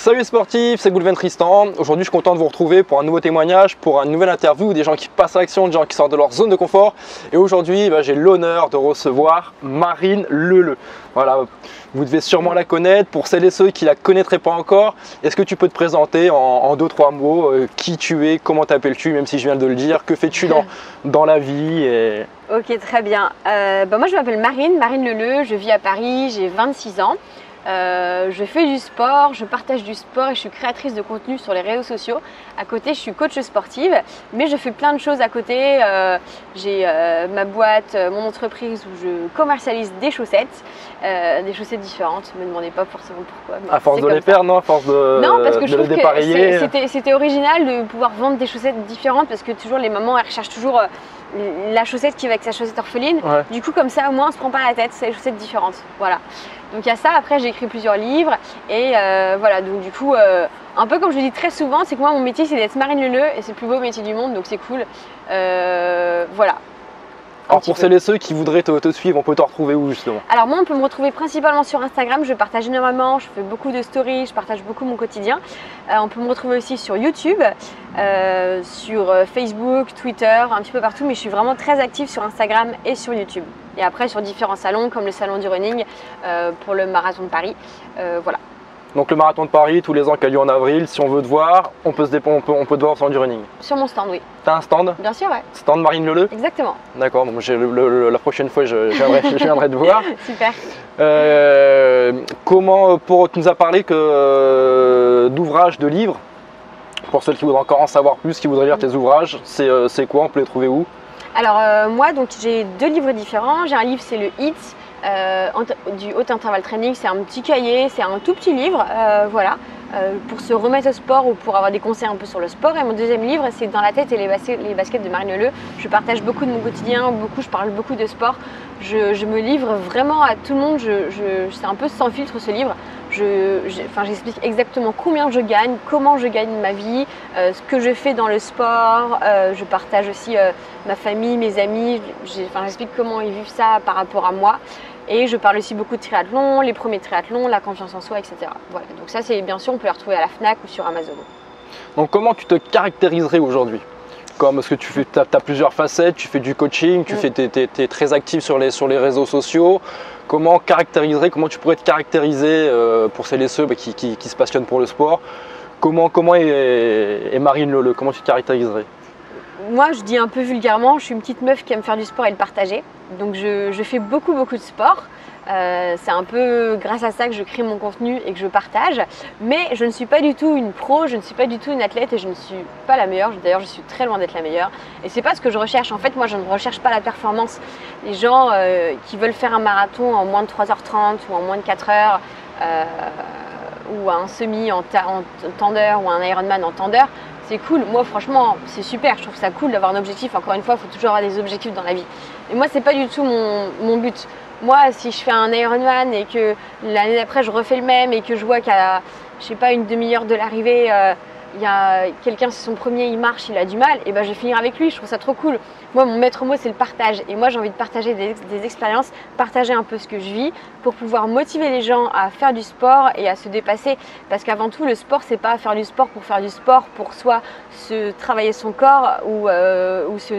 Salut les sportifs, c'est Goulven Tristan. Aujourd'hui, je suis content de vous retrouver pour un nouveau témoignage, pour une nouvelle interview, des gens qui passent à l'action, des gens qui sortent de leur zone de confort. Et aujourd'hui, j'ai l'honneur de recevoir Marine Leleu. Voilà, vous devez sûrement la connaître. Pour celles et ceux qui ne la connaîtraient pas encore, est-ce que tu peux te présenter en 2-3 mots, qui tu es, comment t'appelles-tu, même si je viens de le dire, que fais-tu dans la vie et... Ok, très bien. Moi, je m'appelle Marine Leleu, je vis à Paris, j'ai 26 ans. Je fais du sport, je partage du sport et je suis créatrice de contenu sur les réseaux sociaux. À côté, je suis coach sportive, mais je fais plein de choses à côté. J'ai ma boîte, mon entreprise où je commercialise des chaussettes différentes. Ne me demandez pas forcément pourquoi. À force de les perdre, non? À force de non, parce que je trouve dépareiller. que c'était original de pouvoir vendre des chaussettes différentes parce que toujours les mamans, elles recherchent toujours la chaussette qui va avec sa chaussette orpheline. Ouais. Du coup, comme ça, au moins, on se prend pas la tête, c'est des chaussettes différentes. Voilà. Donc il y a ça. Après, j'ai écrit plusieurs livres et voilà. Donc du coup, un peu comme je le dis très souvent, c'est que moi, mon métier, c'est d'être Marine Leleu et c'est le plus beau métier du monde, donc c'est cool. Voilà. Alors pour celles et ceux qui voudraient te suivre, on peut te retrouver où justement? Alors moi, on peut me retrouver principalement sur Instagram, je partage énormément, je fais beaucoup de stories, je partage beaucoup mon quotidien. On peut me retrouver aussi sur YouTube, sur Facebook, Twitter, un petit peu partout, mais je suis vraiment très active sur Instagram et sur YouTube. Et après sur différents salons comme le salon du running pour le marathon de Paris, voilà. Donc le marathon de Paris, tous les ans qui a lieu en avril, si on veut te voir, on peut te voir au salon du running. Sur mon stand, oui. T'as un stand? Bien sûr, ouais. Stand Marine Leleu? Exactement. D'accord, donc la prochaine fois je viendrai te voir. Super. Tu nous as parlé d'ouvrages, de livres. Pour ceux qui voudraient encore en savoir plus, qui voudraient lire tes ouvrages, c'est quoi? On peut les trouver où? Alors moi, donc j'ai 2 livres différents. J'ai un livre, c'est le HIIT. Du haut intervalle training, c'est un petit cahier, c'est un tout petit livre, voilà, pour se remettre au sport ou pour avoir des conseils un peu sur le sport. Et mon deuxième livre, c'est Dans la tête et les baskets de Marine Leleu. Je partage beaucoup de mon quotidien, je parle beaucoup de sport. Je me livre vraiment à tout le monde. C'est un peu sans filtre ce livre. J'explique exactement combien je gagne, comment je gagne ma vie, ce que je fais dans le sport. Je partage aussi ma famille, mes amis. J'explique comment ils vivent ça par rapport à moi. Et je parle aussi beaucoup de triathlon, les premiers triathlons, la confiance en soi, etc. Voilà. Donc ça, c'est bien sûr, on peut les retrouver à la Fnac ou sur Amazon. Donc comment tu te caractériserais aujourd'hui? Parce que tu as plusieurs facettes, tu fais du coaching, tu es très actif sur les réseaux sociaux. Comment tu pourrais te caractériser pour celles et ceux qui se passionnent pour le sport? Comment est Marine Leleu? Comment tu te caractériserais? Moi, je dis un peu vulgairement, je suis une petite meuf qui aime faire du sport et le partager. Donc je fais beaucoup de sport. C'est un peu grâce à ça que je crée mon contenu et que je partage. Mais je ne suis pas du tout une pro, je ne suis pas du tout une athlète et je ne suis pas la meilleure. D'ailleurs, je suis très loin d'être la meilleure. Et c'est pas ce que je recherche. En fait, moi, je ne recherche pas la performance. Les gens qui veulent faire un marathon en moins de 3h30 ou en moins de 4h, ou un semi en tendeur ou un Ironman en tendeur, c'est cool. Moi, franchement, c'est super. Je trouve ça cool d'avoir un objectif. Encore une fois, il faut toujours avoir des objectifs dans la vie. Et moi, c'est pas du tout mon but. Moi, si je fais un Ironman et que l'année d'après, je refais le même et que je vois qu'à, je sais pas, une demi-heure de l'arrivée, il y a quelqu'un, c'est son premier, il marche, il a du mal, et ben je vais finir avec lui. Je trouve ça trop cool. Moi, mon maître mot, c'est le partage. Et moi, j'ai envie de partager des expériences, partager un peu ce que je vis pour pouvoir motiver les gens à faire du sport et à se dépasser. Parce qu'avant tout, le sport, c'est pas faire du sport, pour soit se travailler son corps ou se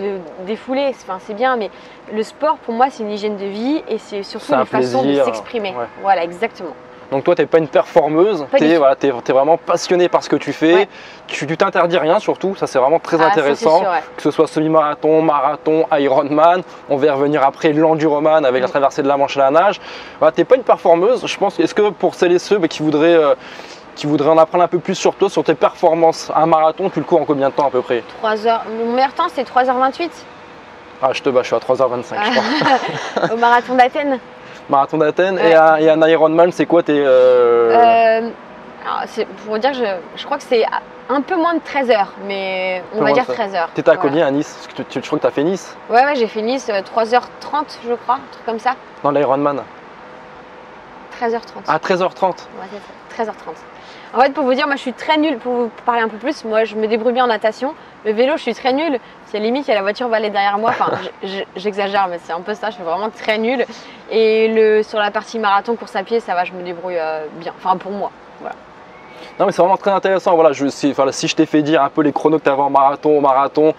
défouler. Enfin, c'est bien, mais le sport, pour moi, c'est une hygiène de vie et c'est surtout une façon de s'exprimer. Ouais. Voilà, exactement. Donc toi, tu n'es pas une performeuse, tu es vraiment passionnée par ce que tu fais, ouais. Tu t'interdis rien surtout, ça c'est vraiment très intéressant, sûr, ouais. Que ce soit semi-marathon, marathon, Ironman, on va y revenir après l'enduroman avec la traversée de la Manche à la nage. Voilà, tu n'es pas une performeuse, je pense. Est-ce que pour celles et ceux qui voudraient en apprendre un peu plus sur toi, sur tes performances, un marathon, tu le cours en combien de temps à peu près? 3 heures, mon meilleur temps c'est 3h28. Ah, je te bats, je suis à 3h25 je crois. Au marathon d'Athènes. Marathon d'Athènes, ouais. Et un Ironman, c'est quoi tes pour vous dire, je crois que c'est un peu moins de 13 heures, mais on va dire 13 heures. T'étais à combien à Nice? Parce que je crois que tu as fait Nice. Ouais, j'ai fait Nice 3h30, je crois, un truc comme ça. Dans l'Ironman 13h30. Ah, 13h30. Ouais, c'est ça, 13h30. En fait, pour vous dire, moi je suis très nulle, pour vous parler un peu plus, moi je me débrouille bien en natation. Le vélo, je suis très nulle. C'est limite, il y a la voiture va aller derrière moi. Enfin, j'exagère, mais c'est un peu ça, je suis vraiment très nulle. Et sur la partie marathon, course à pied, ça va, je me débrouille bien. Enfin, pour moi, voilà. Non mais c'est vraiment très intéressant. Voilà, si je t'ai fait dire un peu les chronos que tu avais en marathon,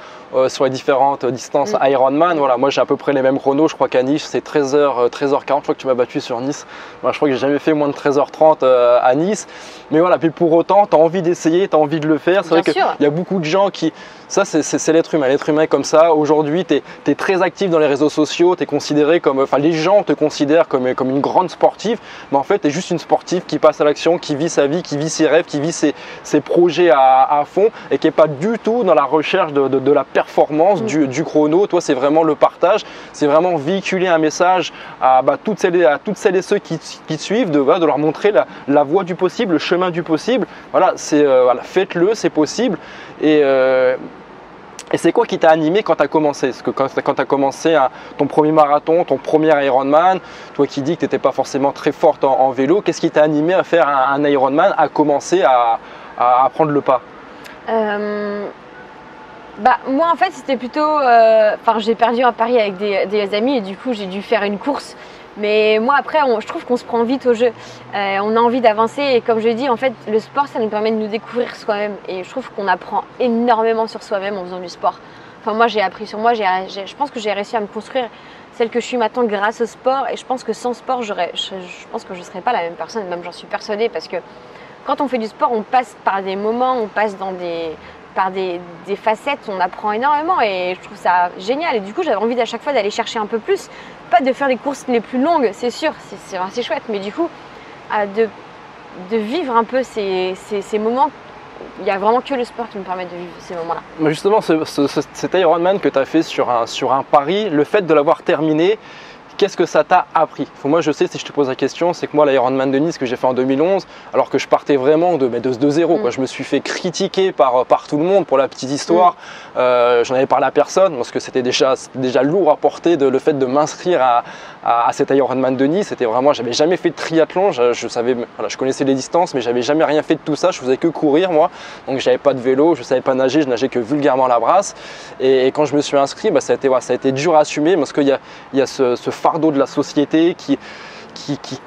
sur les différentes distances Ironman, voilà, moi j'ai à peu près les mêmes chronos. Je crois qu'à Nice c'est 13h40. Je crois que tu m'as battu sur Nice. Moi, je crois que j'ai jamais fait moins de 13h30 à Nice. Mais voilà, puis pour autant, tu as envie d'essayer, tu as envie de le faire. C'est vrai qu'il y a beaucoup de gens qui. Ça, c'est l'être humain. L'être humain est comme ça. Aujourd'hui, tu es très actif dans les réseaux sociaux. Tu es considéré comme. Enfin, les gens te considèrent comme une grande sportive. Mais en fait, tu es juste une sportive qui passe à l'action, qui vit sa vie, qui vit ses rêves, qui vit ses projets à fond et qui n'est pas du tout dans la recherche de la performance du chrono. Toi, c'est vraiment le partage. C'est vraiment véhiculer un message à toutes celles et ceux qui te suivent, de leur montrer la voie du possible, le chemin du possible. Voilà, faites-le, c'est possible. Et c'est quoi qui t'a animé quand tu as commencé? Parce que quand tu as commencé ton premier marathon, ton premier Ironman, toi qui dis que tu n'étais pas forcément très forte en vélo, qu'est-ce qui t'a animé à faire un Ironman, à commencer à prendre le pas? Moi en fait c'était plutôt, j'ai perdu à Paris avec des amis et du coup j'ai dû faire une course. Mais moi après je trouve qu'on se prend vite au jeu, on a envie d'avancer et comme je dis en fait le sport ça nous permet de nous découvrir soi-même et je trouve qu'on apprend énormément sur soi-même en faisant du sport. Enfin moi j'ai appris sur moi, je pense que j'ai réussi à me construire celle que je suis maintenant grâce au sport et je pense que sans sport je pense que je ne serais pas la même personne, même j'en suis persuadée parce que quand on fait du sport on passe par des moments, on passe par des facettes, on apprend énormément et je trouve ça génial et du coup j'avais envie à chaque fois d'aller chercher un peu plus, pas de faire les courses les plus longues, c'est sûr, c'est assez chouette, mais du coup de vivre un peu ces moments, il n'y a vraiment que le sport qui me permet de vivre ces moments-là. Mais justement, cet Ironman que tu as fait sur un pari, le fait de l'avoir terminé, qu'est-ce que ça t'a appris? Moi je sais, si je te pose la question, c'est que moi l'Ironman de Nice que j'ai fait en 2011, alors que je partais vraiment de zéro, je me suis fait critiquer par tout le monde pour la petite histoire. J'en avais parlé à personne parce que c'était déjà lourd à porter le fait de m'inscrire à cet Ironman de Nice. C'était vraiment, j'avais jamais fait de triathlon, je connaissais les distances mais j'avais jamais rien fait de tout ça, je faisais que courir moi, donc j'avais pas de vélo, je savais pas nager, je nageais que vulgairement à la brasse et quand je me suis inscrit, ça a été dur à assumer parce qu'il y a ce fardeau de la société qui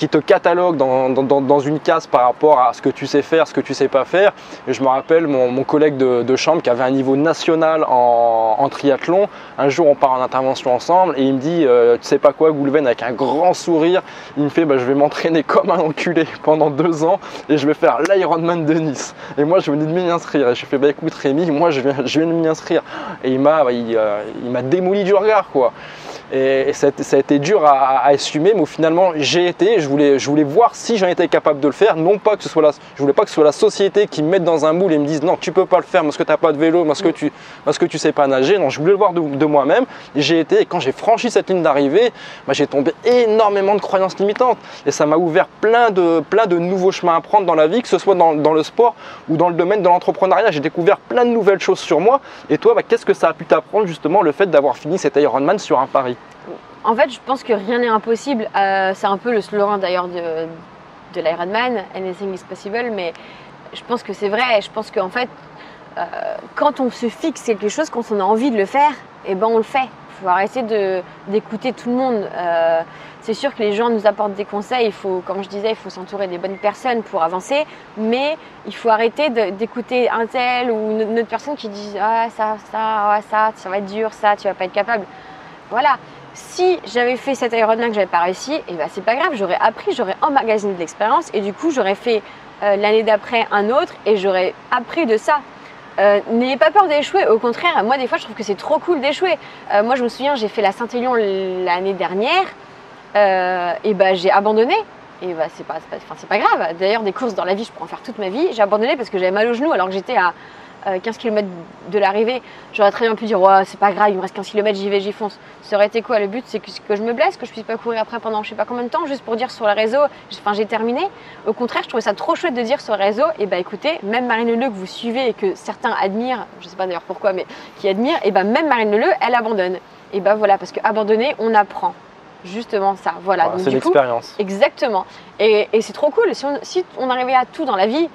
te catalogue dans une case par rapport à ce que tu sais faire, ce que tu sais pas faire. Et je me rappelle mon collègue de chambre qui avait un niveau national en triathlon. Un jour on part en intervention ensemble et il me dit tu sais pas quoi Goulven, avec un grand sourire, il me fait je vais m'entraîner comme un enculé pendant 2 ans et je vais faire l'Ironman de Nice. Et moi je venais de m'y inscrire et je lui fais écoute Rémi, moi je viens de m'y inscrire. Et il m'a démoli du regard quoi. Et ça a été dur à assumer, mais finalement j'ai été, je voulais voir si j'en étais capable de le faire, non pas que je voulais pas que ce soit la société qui me mette dans un moule et me dise non tu peux pas le faire parce que tu n'as pas de vélo, parce que tu sais pas nager. Non, je voulais le voir de moi-même et j'ai été, et quand j'ai franchi cette ligne d'arrivée, j'ai tombé énormément de croyances limitantes et ça m'a ouvert plein de nouveaux chemins à prendre dans la vie, que ce soit dans le sport ou dans le domaine de l'entrepreneuriat. J'ai découvert plein de nouvelles choses sur moi. Et toi, qu'est-ce que ça a pu t'apprendre justement le fait d'avoir fini cet Ironman sur un pari? En fait, je pense que rien n'est impossible. C'est un peu le slogan d'ailleurs de l'Ironman, anything is possible, mais je pense que c'est vrai. Je pense qu'en fait, quand on se fixe quelque chose, quand on a envie de le faire, on le fait. Il faut arrêter d'écouter tout le monde. C'est sûr que les gens nous apportent des conseils. Comme je disais, il faut s'entourer des bonnes personnes pour avancer, mais il faut arrêter d'écouter un tel ou une autre personne qui dit ça va être dur, ça, tu vas pas être capable. Voilà. Si j'avais fait cet Ironman que j'avais pas réussi, c'est pas grave, j'aurais appris, j'aurais emmagasiné de l'expérience et du coup j'aurais fait l'année d'après un autre et j'aurais appris de ça. N'ayez pas peur d'échouer, au contraire, moi des fois je trouve que c'est trop cool d'échouer. Moi je me souviens, j'ai fait la Saint-Élion l'année dernière j'ai abandonné. Et c'est pas grave. D'ailleurs des courses dans la vie je pourrais en faire toute ma vie. J'ai abandonné parce que j'avais mal au genou alors que j'étais à 15 km de l'arrivée. J'aurais très bien pu dire c'est pas grave, il me reste 15 km, j'y vais, j'y fonce. Ça aurait été quoi? Le but c'est que je me blesse, que je puisse pas courir après pendant je sais pas combien de temps, juste pour dire sur le réseau, j'ai terminé. Au contraire, je trouvais ça trop chouette de dire sur le réseau, écoutez, même Marine Leleu que vous suivez et que certains admirent, je sais pas d'ailleurs pourquoi, mais qui admirent, même Marine Leleu, elle abandonne. Voilà, parce qu'abandonner, on apprend. Justement ça, voilà. C'est l'expérience. Exactement. Et c'est trop cool. Si on arrivait à tout dans la vie,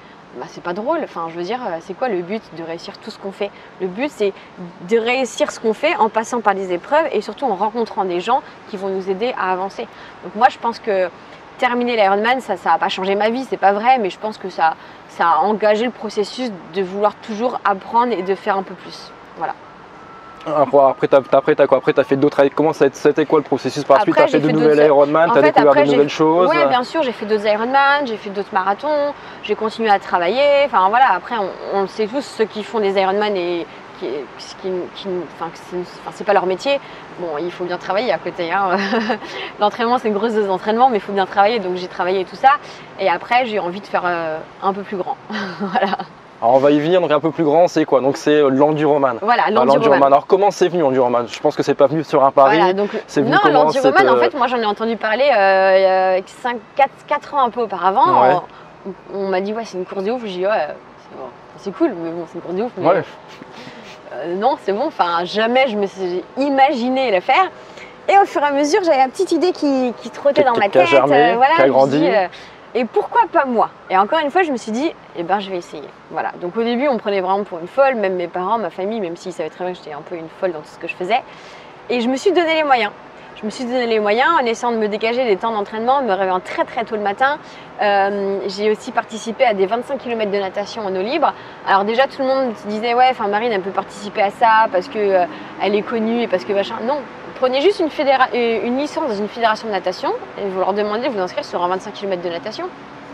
c'est pas drôle. Enfin, je veux dire, c'est quoi le but de réussir tout ce qu'on fait? Le but, c'est de réussir ce qu'on fait en passant par des épreuves et surtout en rencontrant des gens qui vont nous aider à avancer. Donc moi, je pense que terminer l'Ironman, ça n'a pas changé ma vie, c'est pas vrai, mais je pense que ça a engagé le processus de vouloir toujours apprendre et de faire un peu plus. Voilà. Après, tu as fait d'autres. Comment c'était quoi le processus par la suite? Tu as fait de nouvelles Ironman, tu as découvert de nouvelles choses? Oui, bien sûr, j'ai fait d'autres Ironman, j'ai fait d'autres marathons, j'ai continué à travailler. Enfin voilà, après, on le sait tous, ceux qui font des Ironman et c'est pas leur métier. Bon, il faut bien travailler à côté. Hein. L'entraînement, c'est une grosse dose d'entraînement, mais il faut bien travailler. Donc j'ai travaillé tout ça. Et après, j'ai envie de faire un peu plus grand. Voilà. Alors on va y venir, donc un peu plus grand, c'est quoi? Donc c'est l'enduroman. Voilà, l'enduroman. Alors comment c'est venu l'enduroman? Je pense que c'est pas venu sur un pari. Voilà, donc, non, l'enduroman, en fait, moi j'en ai entendu parler 4 ans un peu auparavant. Ouais. On m'a dit, ouais, c'est une course de ouf. J'ai dit, ouais, c'est cool, mais bon, c'est une course de ouf. Mais, ouais. Non, c'est bon, enfin, jamais je me suis imaginé le faire. Et au fur et à mesure, j'avais une petite idée qui trottait dans ma tête. Germé, voilà, qui a grandi. Et pourquoi pas moi? Et encore une fois, je me suis dit, eh ben, je vais essayer. Voilà. Donc au début, on me prenait vraiment pour une folle, même mes parents, ma famille, même s'ils savaient très bien que j'étais un peu une folle dans tout ce que je faisais. Et je me suis donné les moyens. Je me suis donné les moyens en essayant de me dégager des temps d'entraînement, me réveillant très très tôt le matin. J'ai aussi participé à des 25 km de natation en eau libre. Alors déjà, tout le monde se disait, ouais, enfin Marine, elle peut participer à ça parce que elle est connue et parce que machin. Non. Prenez juste une licence dans une fédération de natation et vous leur demandez de vous inscrire sur un 25 km de natation.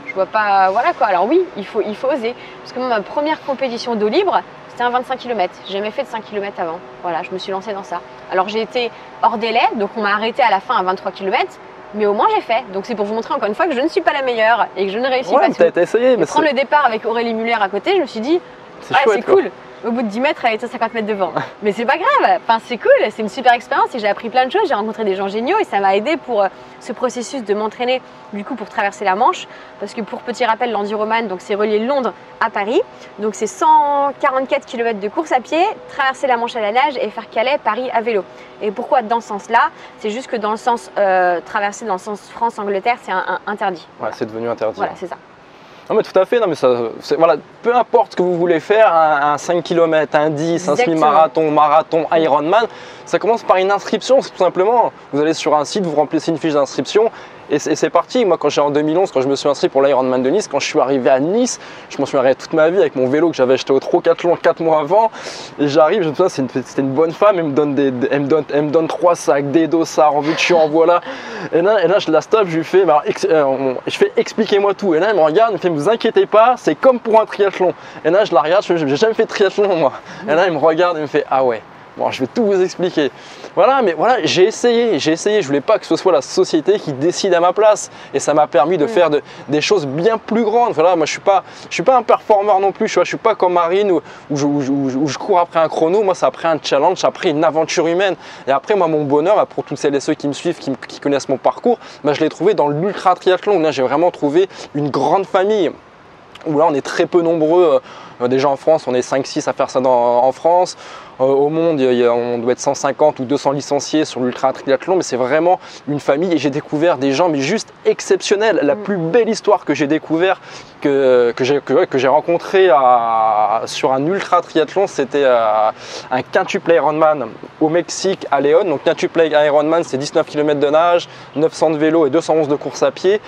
Je vois pas, voilà quoi. Alors oui, il faut oser. Parce que moi, ma première compétition d'eau libre, c'était un 25 km. J'ai jamais fait de 5 km avant. Voilà, je me suis lancée dans ça. Alors j'ai été hors délai, donc on m'a arrêté à la fin à 23 km. Mais au moins j'ai fait. Donc c'est pour vous montrer encore une fois que je ne suis pas la meilleure et que je ne réussis pas tout. T'as essayé, mais prendre le départ avec Aurélie Muller à côté, je me suis dit, c'est cool. Au bout de 10 mètres, elle était 50 mètres devant. Mais c'est pas grave, enfin, c'est cool, c'est une super expérience et j'ai appris plein de choses, j'ai rencontré des gens géniaux et ça m'a aidé pour ce processus de m'entraîner du coup pour traverser la Manche. Parce que pour petit rappel, l'enduroman, donc c'est relier Londres à Paris. Donc c'est 144 km de course à pied, traverser la Manche à la nage et faire Calais-Paris à vélo. Et pourquoi dans ce sens-là? C'est juste que dans le sens traverser dans le sens France-Angleterre, c'est interdit. Voilà. Ouais, c'est devenu interdit. Voilà, c'est ça. Non mais tout à fait, non mais ça, voilà, peu importe ce que vous voulez faire, un 5 km, un 10, un semi-marathon, marathon, Ironman, ça commence par une inscription, c'est tout simplement, vous allez sur un site, vous remplissez une fiche d'inscription et c'est parti. Moi en 2011, quand je me suis inscrit pour l'Ironman de Nice, quand je suis arrivé à Nice, je m'en suis arrêté toute ma vie avec mon vélo que j'avais acheté au Trocathlon 4 mois avant et j'arrive, je me souviens, c'était une bonne femme, elle me donne 3 sacs, des dossards, en veux-tu, en voilà. Et là je la stoppe, je lui fais, je fais expliquez-moi tout. Et là elle me regarde, elle me fait, vous inquiétez pas, c'est comme pour un triathlon. Et là je la regarde, je fais, j'ai jamais fait de triathlon moi. Et là elle me regarde et me fait, ah ouais. Bon, je vais tout vous expliquer. Voilà, mais voilà, j'ai essayé. Je voulais pas que ce soit la société qui décide à ma place. Et ça m'a permis de faire des choses bien plus grandes. Voilà, moi, je suis pas un performeur non plus. Je suis pas comme Marine où je cours après un chrono. Moi, c'est après un challenge, après une aventure humaine. Et après, moi, mon bonheur, pour toutes celles et ceux qui me suivent, qui connaissent mon parcours, je l'ai trouvé dans l'ultra triathlon. Là, j'ai vraiment trouvé une grande famille. Où là, on est très peu nombreux. Déjà en France, on est 5-6 à faire ça en France. Au monde, on doit être 150 ou 200 licenciés sur l'ultra triathlon, mais c'est vraiment une famille et j'ai découvert des gens mais juste exceptionnels. La plus belle histoire que j'ai découvert, que j'ai rencontré sur un ultra triathlon, c'était un quintuple Ironman au Mexique à Léon. Donc quintuple Ironman, c'est 19 km de nage, 900 de vélo et 211 de course à pied.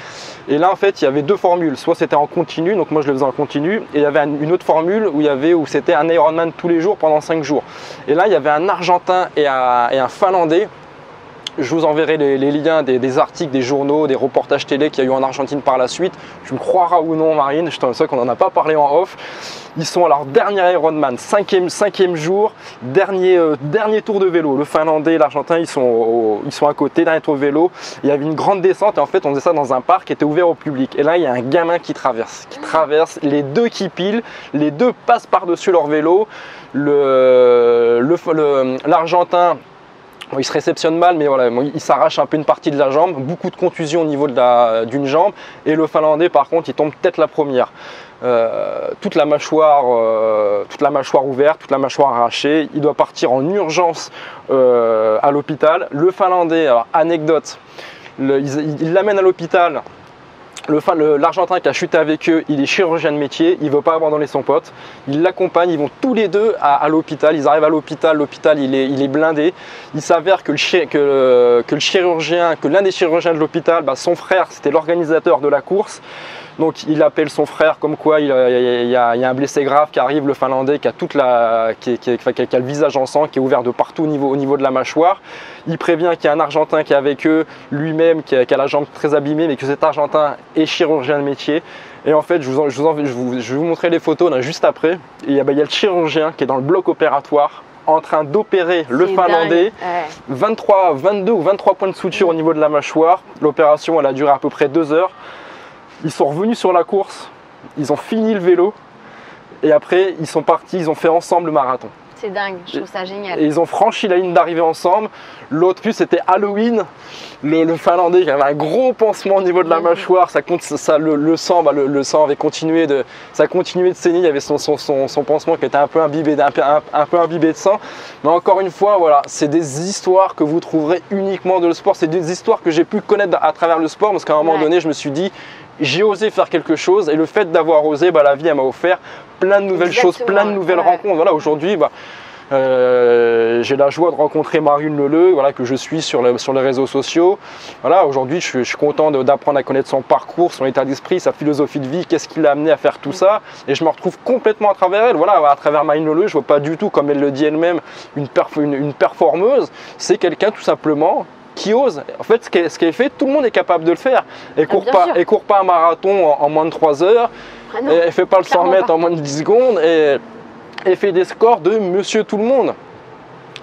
Et là, en fait, il y avait deux formules. Soit c'était en continu, donc moi je le faisais en continu, et il y avait une autre formule où c'était un Ironman tous les jours pendant 5 jours. Et là, il y avait un Argentin et un Finlandais. Je vous enverrai les liens des articles, des journaux, des reportages télé qu'il y a eu en Argentine par la suite. Tu me croiras ou non, Marine, je t'en sais qu'on n'en a pas parlé en off. Ils sont à leur dernier Ironman, cinquième jour, dernier tour de vélo. Le Finlandais et l'Argentin, ils sont à côté, dernier tour de vélo. Il y avait une grande descente et en fait, on faisait ça dans un parc qui était ouvert au public. Et là, il y a un gamin qui traverse, les deux qui pilent, les deux passent par-dessus leur vélo. L'Argentin, il se réceptionne mal, mais voilà, il s'arrache un peu une partie de la jambe, beaucoup de contusions au niveau d'une jambe. Et le Finlandais, par contre, il tombe tête la première. Toute la mâchoire ouverte, toute la mâchoire arrachée. Il doit partir en urgence à l'hôpital. Le Finlandais, alors anecdote, il l'amène à l'hôpital. L'Argentin qui a chuté avec eux, il est chirurgien de métier, il ne veut pas abandonner son pote, il l'accompagne, ils vont tous les deux à l'hôpital, ils arrivent à l'hôpital, l'hôpital il est blindé, il s'avère que l'un des chirurgiens de l'hôpital, son frère c'était l'organisateur de la course, donc il appelle son frère comme quoi il y a un blessé grave qui arrive, le Finlandais qui a, qui a le visage en sang, qui est ouvert de partout au niveau de la mâchoire. Il prévient qu'il y a un Argentin qui est avec eux, lui-même qui a la jambe très abîmée, mais que cet Argentin est chirurgien de métier. Et en fait, je vais vous montrer les photos là, juste après. Et il y a le chirurgien qui est dans le bloc opératoire en train d'opérer le Finlandais. Ouais. 22 ou 23 points de suture au niveau de la mâchoire. L'opération elle a duré à peu près 2 heures. Ils sont revenus sur la course, ils ont fini le vélo et après ils sont partis, ils ont fait ensemble le marathon. C'est dingue, je trouve ça génial. Et ils ont franchi la ligne d'arrivée ensemble. L'autre plus c'était Halloween, le Finlandais qui avait un gros pansement au niveau de la mâchoire, le sang avait continué de saigner, il y avait son pansement qui était un peu imbibé de sang. Mais encore une fois, voilà, c'est des histoires que vous trouverez uniquement dans le sport, c'est des histoires que j'ai pu connaître à travers le sport parce qu'à un moment donné je me suis dit j'ai osé faire quelque chose et le fait d'avoir osé, la vie elle m'a offert plein de nouvelles choses, plein de nouvelles rencontres. Voilà, aujourd'hui, j'ai la joie de rencontrer Marine Leleu, voilà, que je suis sur les réseaux sociaux. Voilà, aujourd'hui, je suis content d'apprendre à connaître son parcours, son état d'esprit, sa philosophie de vie, qu'est-ce qui l'a amené à faire tout ça. Et je me retrouve complètement à travers elle. Voilà, à travers Marine Leleu, je ne vois pas du tout, comme elle le dit elle-même, une performeuse. C'est quelqu'un tout simplement qui ose. En fait, ce qu'elle fait, tout le monde est capable de le faire. Elle ne court pas un marathon en moins de 3 heures. Ah non, elle ne fait pas le 100 mètres en moins de 10 secondes. Et elle fait des scores de monsieur tout le monde.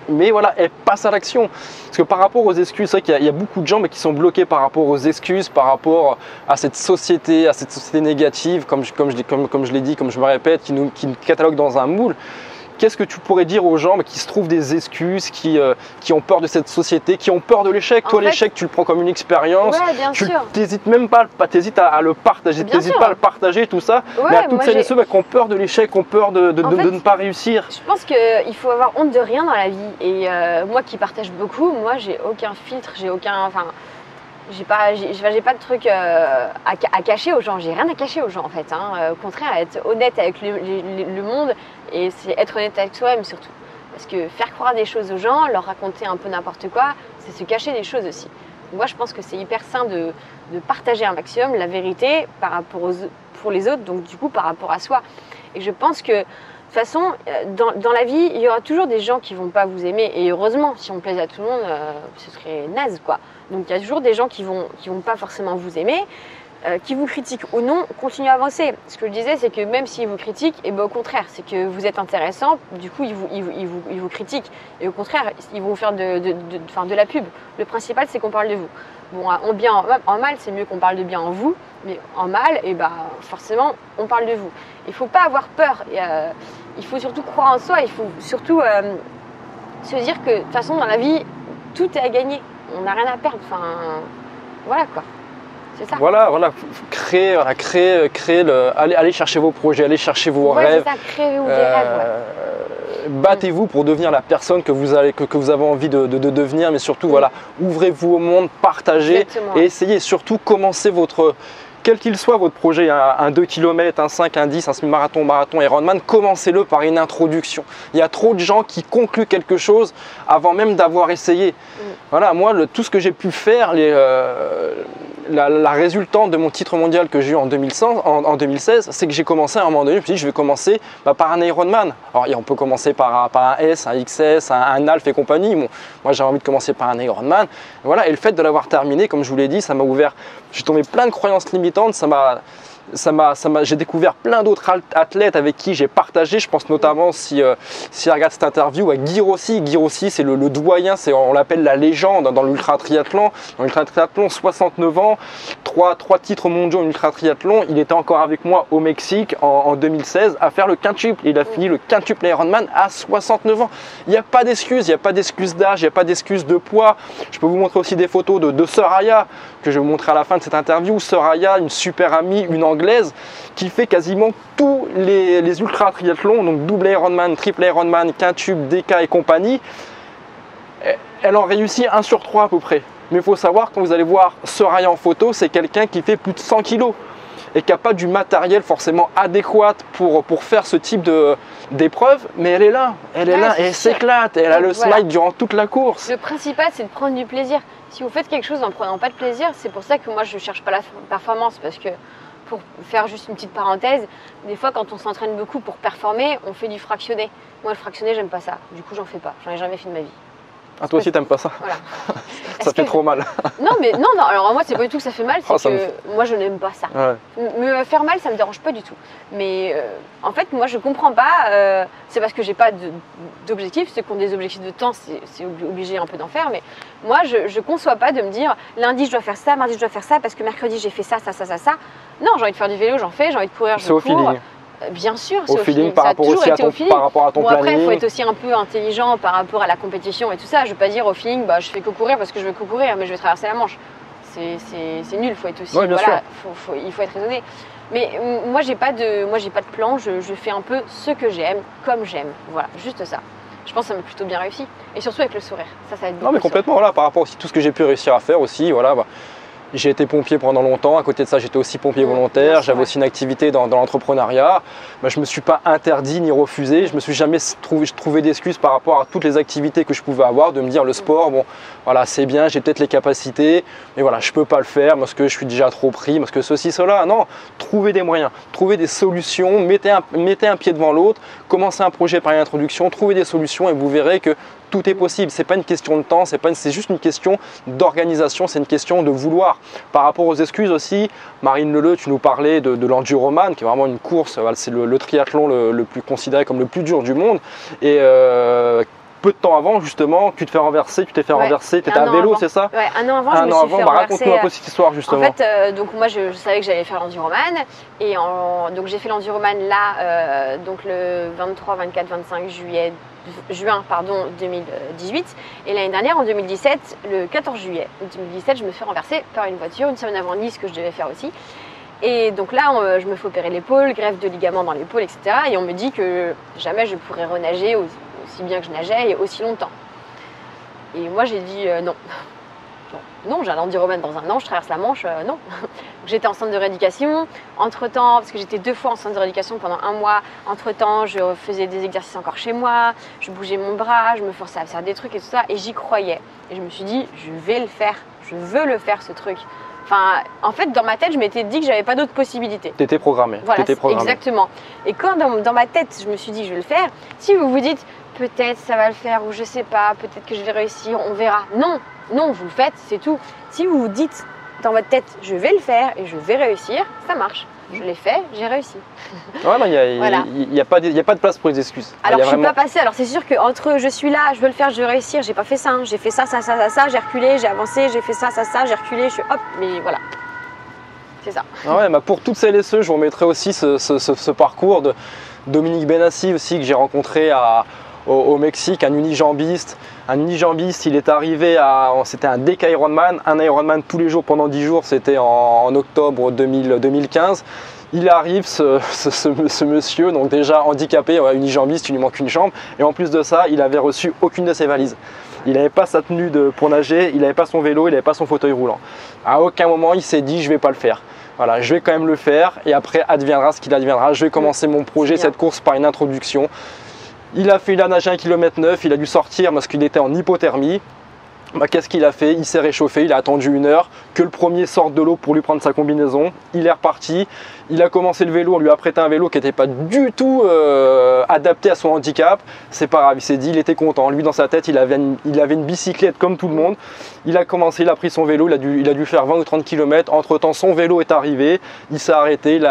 Mais voilà, elle passe à l'action. Parce que par rapport aux excuses, c'est vrai qu'il y a beaucoup de gens qui sont bloqués par rapport aux excuses, par rapport à cette société négative, comme je l'ai dit, comme je me répète, qui nous catalogue dans un moule. Qu'est-ce que tu pourrais dire aux gens qui se trouvent des excuses, qui ont peur de cette société, qui ont peur de l'échec? Toi, l'échec, tu le prends comme une expérience. Ouais, bien sûr. Tu n'hésites même pas, à le partager, tu n'hésites pas à le partager, tout ça. Ouais, mais à toutes celles et ceux qui ont peur de l'échec, qui ont peur de ne pas réussir. Je pense qu'il faut avoir honte de rien dans la vie. Et moi qui partage beaucoup, moi, j'ai aucun filtre, j'ai pas de truc à cacher aux gens, j'ai rien à cacher aux gens en fait. Au contraire, être honnête avec le monde et c'est être honnête avec soi-même surtout. Parce que faire croire des choses aux gens, leur raconter un peu n'importe quoi, c'est se cacher des choses aussi. Moi je pense que c'est hyper sain de partager un maximum la vérité pour les autres, donc du coup par rapport à soi. Et je pense que de toute façon, dans la vie, il y aura toujours des gens qui vont pas vous aimer. Et heureusement, si on plaisait à tout le monde, ce serait naze, quoi. Donc il y a toujours des gens qui vont pas forcément vous aimer, qui vous critiquent ou non, continuez à avancer. Ce que je disais, c'est que même s'ils vous critiquent, et au contraire, c'est que vous êtes intéressant, du coup ils vous critiquent. Et au contraire, ils vont vous faire de la pub. Le principal, c'est qu'on parle de vous. Bon, en bien, en mal, c'est mieux qu'on parle de bien en vous, mais en mal, forcément, on parle de vous. Il ne faut pas avoir peur. Il faut surtout croire en soi. Il faut surtout se dire que de toute façon, dans la vie, tout est à gagner. On n'a rien à perdre. Enfin, voilà quoi. C'est ça. Voilà, allez chercher vos projets, allez chercher vos rêves. C'est ça, créez-vous des rêves. Battez-vous pour devenir la personne que vous avez envie de devenir, mais surtout, voilà, ouvrez-vous au monde, partagez. Exactement. Et essayez surtout, commencez quel qu'il soit votre projet, un 2 km, un 5, un 10, un semi-marathon, marathon, Ironman, commencez-le par une introduction. Il y a trop de gens qui concluent quelque chose avant même d'avoir essayé. Voilà, moi, tout ce que j'ai pu faire, la résultante de mon titre mondial que j'ai eu en 2016, c'est que j'ai commencé à un moment donné, je me suis dit, je vais commencer par un Ironman. Alors, on peut commencer par un S, un XS, un Alpha et compagnie. Bon, moi, j'avais envie de commencer par un Ironman. Voilà, et le fait de l'avoir terminé, comme je vous l'ai dit, ça m'a ouvert. J'ai tombé plein de croyances limitantes. J'ai découvert plein d'autres athlètes avec qui j'ai partagé. Je pense notamment, si elle regarde cette interview, à Guy Rossi. Guy Rossi, c'est le doyen, on l'appelle la légende dans l'ultra-triathlon. Dans l'ultra-triathlon, 69 ans, 3 titres mondiaux en ultra-triathlon. Il était encore avec moi au Mexique en 2016 à faire le quintuple. Il a fini le quintuple Ironman à 69 ans. Il n'y a pas d'excuse, il n'y a pas d'excuse d'âge, il n'y a pas d'excuse de poids. Je peux vous montrer aussi des photos de Soraya que je vais vous montrer à la fin de cette interview. Soraya, une super amie, une anglaise, qui fait quasiment tous les ultra-triathlons, donc double Ironman, triple Ironman, quintuple, DK et compagnie. Elle en réussit 1 sur 3 à peu près. Mais il faut savoir, quand vous allez voir Soraya en photo, c'est quelqu'un qui fait plus de 100 kg et qui n'a pas du matériel forcément adéquat pour faire ce type d'épreuve, mais elle est là, et elle s'éclate, et elle a le smile durant toute la course. Le principal, c'est de prendre du plaisir. Si vous faites quelque chose en prenant pas de plaisir, c'est pour ça que moi je cherche pas la performance, parce que pour faire juste une petite parenthèse, des fois quand on s'entraîne beaucoup pour performer, on fait du fractionné. Moi le fractionné, j'aime pas ça, du coup j'en fais pas, j'en ai jamais fait de ma vie. Ah, toi aussi t'aimes pas ça? Voilà. Ça fait trop mal. Non, alors moi c'est pas du tout que ça fait mal, c'est que moi je n'aime pas ça. Ouais. Me faire mal, ça me dérange pas du tout. Mais en fait, moi je comprends pas, c'est parce que j'ai pas d'objectifs, ceux qui ont des objectifs de temps, c'est obligé un peu d'en faire, mais moi je conçois pas de me dire lundi je dois faire ça, mardi je dois faire ça, parce que mercredi j'ai fait ça. Non, j'ai envie de faire du vélo, j'en fais, j'ai envie de courir, je cours. C'est au feeling. Bien sûr, au feeling par rapport aussi à ton planning. Après, il faut être aussi un peu intelligent par rapport à la compétition et tout ça. Je ne vais pas dire au feeling, je fais que courir parce que je veux que courir, mais je vais traverser la Manche. C'est nul, il faut être aussi, il faut être raisonné. Mais moi, j'ai pas de plan. Je fais un peu ce que j'aime, comme j'aime. Voilà, juste ça. Je pense que ça m'a plutôt bien réussi. Et surtout avec le sourire. Ça va être beaucoup. Non, mais complètement. Voilà, par rapport aussi à tout ce que j'ai pu réussir à faire aussi, voilà. J'ai été pompier pendant longtemps, à côté de ça j'étais aussi pompier volontaire, j'avais aussi une activité dans l'entrepreneuriat. Je ne me suis pas interdit ni refusé, je ne me suis jamais trouvé d'excuses par rapport à toutes les activités que je pouvais avoir, de me dire le sport, bon voilà c'est bien, j'ai peut-être les capacités, mais voilà je ne peux pas le faire parce que je suis déjà trop pris, parce que ceci, cela. Non, trouvez des moyens, trouvez des solutions, mettez un pied devant l'autre, commencez un projet par une introduction, trouvez des solutions et vous verrez que tout est possible. C'est pas une question de temps, c'est juste une question d'organisation, c'est une question de vouloir. Par rapport aux excuses aussi, Marine Leleu, tu nous parlais de l'enduroman, qui est vraiment une course, c'est le triathlon le plus considéré comme le plus dur du monde. Et peu de temps avant, justement, tu t'es fait renverser, tu étais à vélo, c'est ça? Ouais, un an avant, je me suis fait renverser. Raconte-nous un peu cette histoire, justement. En fait, donc moi, je savais que j'allais faire l'enduroman. Et donc, j'ai fait l'enduroman là, donc le 23, 24, 25 juin 2018. Et l'année dernière, en 2017, le 14 juillet 2017, je me fais renverser par une voiture, une semaine avant Nice, que je devais faire aussi. Et donc là, je me fais opérer l'épaule, greffe de ligaments dans l'épaule, etc. Et on me dit que jamais je pourrais renager aussi bien que je nageais et aussi longtemps. Et moi j'ai dit non. Non, j'ai un enduroman dans un an, je traverse la Manche, non. J'étais en centre de rééducation, entre-temps, parce que j'étais 2 fois en centre de rééducation pendant 1 mois, entre-temps je faisais des exercices encore chez moi, je bougeais mon bras, je me forçais à faire des trucs et tout ça, et j'y croyais. Et je me suis dit, je vais le faire, je veux le faire ce truc. Enfin, en fait, dans ma tête, je m'étais dit que j'avais pas d'autres possibilités. T'étais programmé. Voilà, exactement. Et quand dans ma tête, je me suis dit, je vais le faire, si vous vous dites, peut-être ça va le faire, ou je sais pas, peut-être que je vais réussir, on verra. Non, vous le faites, c'est tout. Si vous vous dites dans votre tête, je vais le faire et je vais réussir, ça marche. Je l'ai fait, j'ai réussi. Ouais, il n'y a pas de place pour les excuses. Alors je ne suis pas passée, alors c'est sûr qu'entre je suis là, je veux le faire, je vais réussir, j'ai pas fait ça, hein. J'ai fait ça, j'ai reculé, j'ai avancé, j'ai fait ça, j'ai reculé, je suis hop, mais voilà. C'est ça. Ouais, pour toutes celles et ceux, je vous remettrai aussi ce parcours de Dominique Benassi aussi que j'ai rencontré au Mexique, un unijambiste. Un unijambiste, il est arrivé c'était un DK Ironman, un Ironman tous les jours pendant 10 jours, c'était en octobre 2015. Il arrive, ce monsieur, donc déjà handicapé, unijambiste, il lui manque une jambe, et en plus de ça, il avait reçu aucune de ses valises. Il n'avait pas sa tenue pour nager, il n'avait pas son vélo, il n'avait pas son fauteuil roulant. À aucun moment, il s'est dit, je ne vais pas le faire. Voilà, je vais quand même le faire, et après, adviendra ce qu'il adviendra. Je vais commencer mon projet, cette course, par une introduction. Il a nagé 1,9 km, il a dû sortir parce qu'il était en hypothermie. Qu'est-ce qu'il a fait? Il s'est réchauffé, il a attendu 1 heure que le premier sorte de l'eau pour lui prendre sa combinaison. Il est reparti, il a commencé le vélo, on lui a prêté un vélo qui n'était pas du tout adapté à son handicap. C'est pas grave, il s'est dit, il était content. Lui dans sa tête, il avait une bicyclette comme tout le monde. Il a commencé, il a pris son vélo, il a dû faire 20 ou 30 km. Entre temps, son vélo est arrivé, il s'est arrêté, il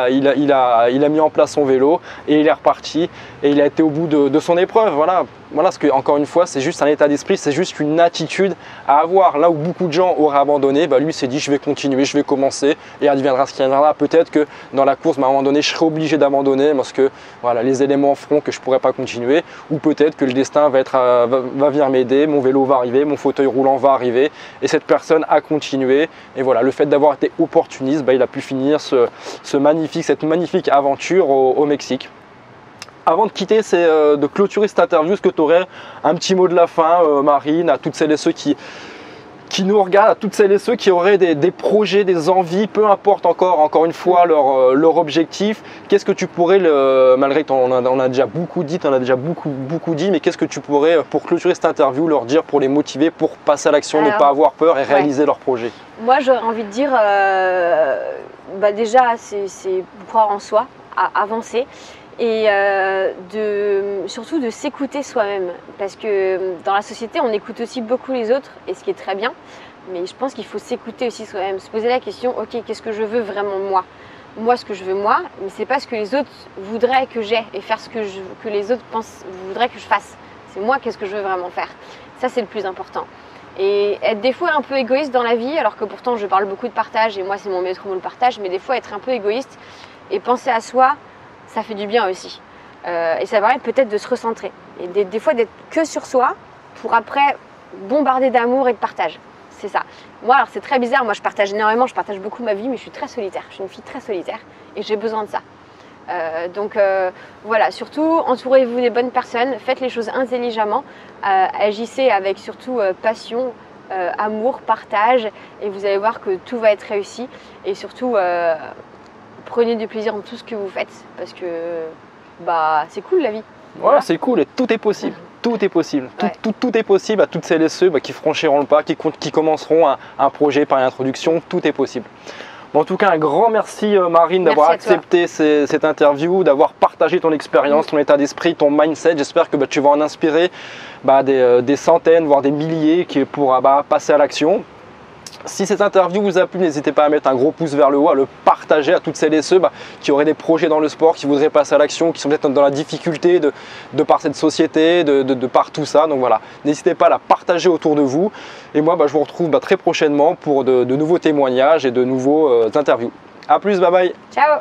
a mis en place son vélo et il est reparti. Et il a été au bout de son épreuve. Voilà, parce que encore une fois, c'est juste un état d'esprit, c'est juste une attitude à avoir. Là où beaucoup de gens auraient abandonné, lui s'est dit je vais continuer, je vais commencer et adviendra ce qui adviendra. Peut-être que dans la course, à un moment donné, je serai obligé d'abandonner parce que voilà, les éléments feront que je ne pourrai pas continuer. Ou peut-être que le destin va venir m'aider, mon vélo va arriver, mon fauteuil roulant va arriver et cette personne a continué. Et voilà, le fait d'avoir été opportuniste, il a pu finir cette magnifique aventure au Mexique. Avant de quitter, c'est de clôturer cette interview. Est-ce que tu aurais un petit mot de la fin, Marine, à toutes celles et ceux qui qui nous regardent, à toutes celles et ceux qui auraient des projets, des envies, peu importe encore une fois leur objectif, qu'est-ce que tu pourrais, malgré qu'on on a déjà beaucoup dit, mais qu'est-ce que tu pourrais, pour clôturer cette interview, leur dire pour les motiver, pour passer à l'action, ne pas avoir peur et réaliser leur projet? Moi, j'aurais envie de dire, déjà, c'est croire en soi, à avancer. Et surtout de s'écouter soi-même, parce que dans la société on écoute aussi beaucoup les autres, et ce qui est très bien, mais je pense qu'il faut s'écouter aussi soi-même, se poser la question, ok, qu'est-ce que je veux vraiment moi ce que je veux moi, mais c'est pas ce que les autres voudraient que j'ai et faire ce que les autres voudraient que je fasse, c'est moi qu'est-ce que je veux vraiment faire, ça c'est le plus important. Et être des fois un peu égoïste dans la vie, alors que pourtant je parle beaucoup de partage et moi c'est mon maître mot le partage, mais des fois être un peu égoïste et penser à soi, ça fait du bien aussi. Et ça permet peut-être de se recentrer. Et des fois d'être que sur soi pour après bombarder d'amour et de partage. C'est ça. Moi, alors c'est très bizarre, moi je partage énormément, je partage beaucoup ma vie, mais je suis très solitaire. Je suis une fille très solitaire et j'ai besoin de ça. Voilà, surtout entourez-vous des bonnes personnes, faites les choses intelligemment, agissez avec surtout passion, amour, partage, et vous allez voir que tout va être réussi. Et surtout, prenez du plaisir dans tout ce que vous faites, parce que c'est cool la vie. Voilà, c'est cool et tout est possible. Tout est possible. Ouais. Tout est possible à toutes celles et ceux qui franchiront le pas, qui commenceront un projet par une introduction. Tout est possible. Bon, en tout cas, un grand merci Marine d'avoir accepté cette interview, d'avoir partagé ton expérience, ton état d'esprit, ton mindset. J'espère que tu vas en inspirer des centaines, voire des milliers pour passer à l'action. Si cette interview vous a plu, n'hésitez pas à mettre un gros pouce vers le haut, à le partager à toutes celles et ceux qui auraient des projets dans le sport, qui voudraient passer à l'action, qui sont peut-être dans la difficulté de par cette société, de par tout ça. Donc voilà, n'hésitez pas à la partager autour de vous. Et moi, je vous retrouve très prochainement pour de nouveaux témoignages et de nouveaux interviews. A plus, bye bye. Ciao.